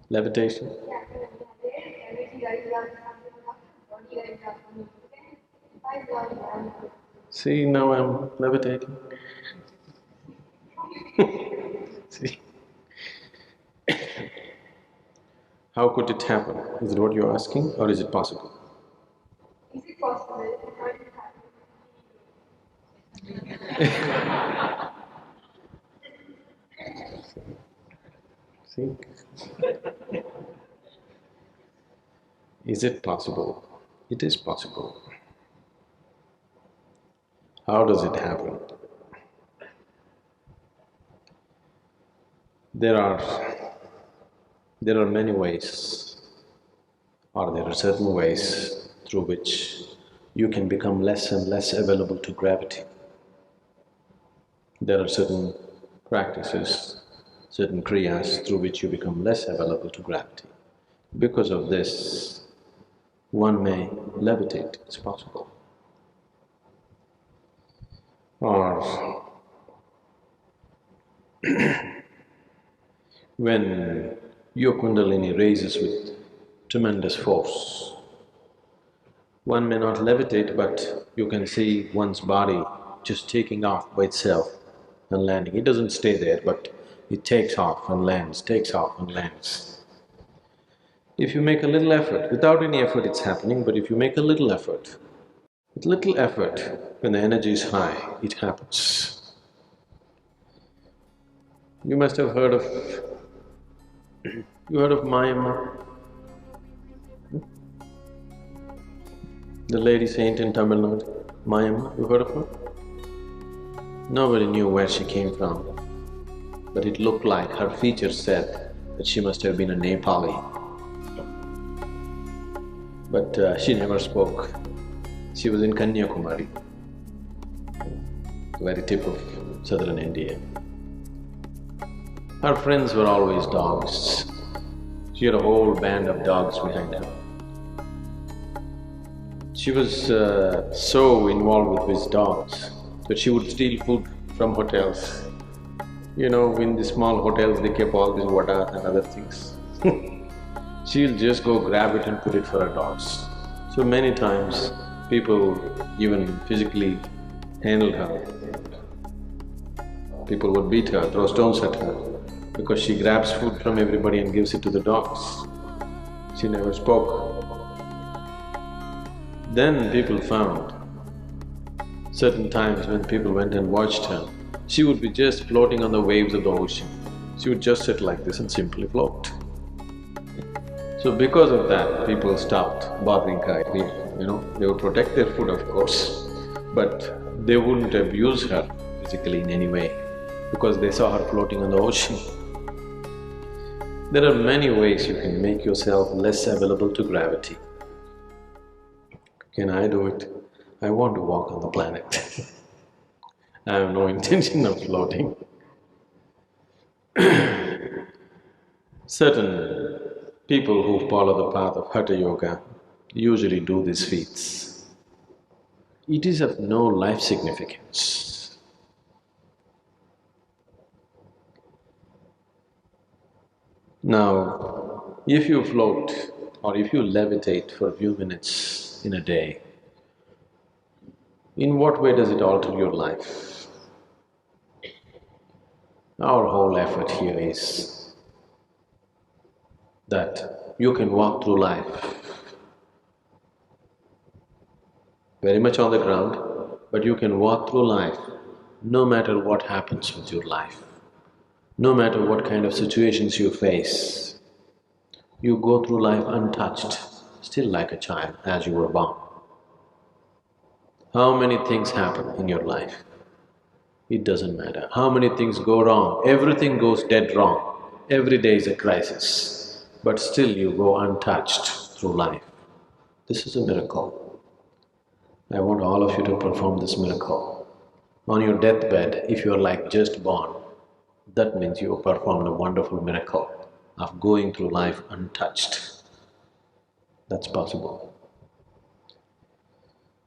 Levitation? See, now I'm levitating. See, how could it happen? Is it what you're asking, or is it possible? Is it possible? See? Is it possible? It is possible. How does it happen? There are… there are many ways, or there are certain ways through which you can become less and less available to gravity. There are certain practices, certain kriyas through which you become less available to gravity. Because of this, one may levitate, it's possible. Or when your kundalini raises with tremendous force, one may not levitate, but you can see one's body just taking off by itself and landing. It doesn't stay there, but it takes off and lands, takes off and lands. If you make a little effort, without any effort it's happening, but if you make a little effort, with little effort, when the energy is high, it happens. You must have heard of… you heard of Mayamma? The lady saint in Tamil Nadu, Mayamma, you heard of her? Nobody knew where she came from, but it looked like her features said that she must have been a Nepali. But she never spoke. She was in Kanyakumari, the very tip of southern India. Her friends were always dogs. She had a whole band of dogs behind her. She was so involved with these dogs that she would steal food from hotels. You know, in the small hotels they keep all these vadas and other things. She'll just go grab it and put it for her dogs. So many times people even physically handled her. People would beat her, throw stones at her, because she grabs food from everybody and gives it to the dogs. She never spoke. Then people found certain times when people went and watched her, she would be just floating on the waves of the ocean. She would just sit like this and simply float. So because of that, people stopped bothering her, you know, they would protect their food, of course, but they wouldn't abuse her physically in any way because they saw her floating on the ocean. There are many ways you can make yourself less available to gravity. Can I do it? I want to walk on the planet. I have no intention of floating. Certain people who follow the path of Hatha Yoga usually do these feats. It is of no life significance. Now, if you float or if you levitate for a few minutes in a day, in what way does it alter your life? Our whole effort here is that you can walk through life very much on the ground, but you can walk through life no matter what happens with your life, no matter what kind of situations you face. You go through life untouched, still like a child as you were born. How many things happen in your life? It doesn't matter. How many things go wrong? Everything goes dead wrong. Every day is a crisis, but still you go untouched through life. This is a miracle. I want all of you to perform this miracle. On your deathbed, if you're like just born, that means you performed a wonderful miracle of going through life untouched. That's possible.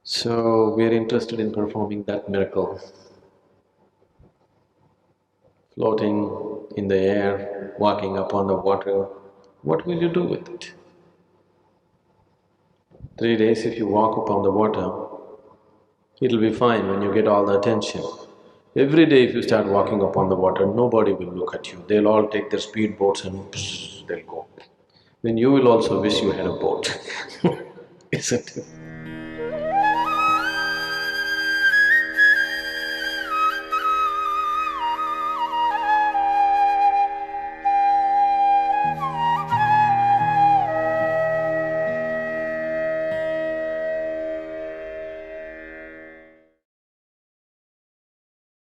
So, we are interested in performing that miracle. Floating in the air, walking upon the water, What will you do with it? 3 days if you walk upon the water, it'll be fine when you get all the attention. Every day if you start walking upon the water, nobody will look at you. They'll all take their speed boats and they'll go. Then you will also wish you had a boat, isn't it?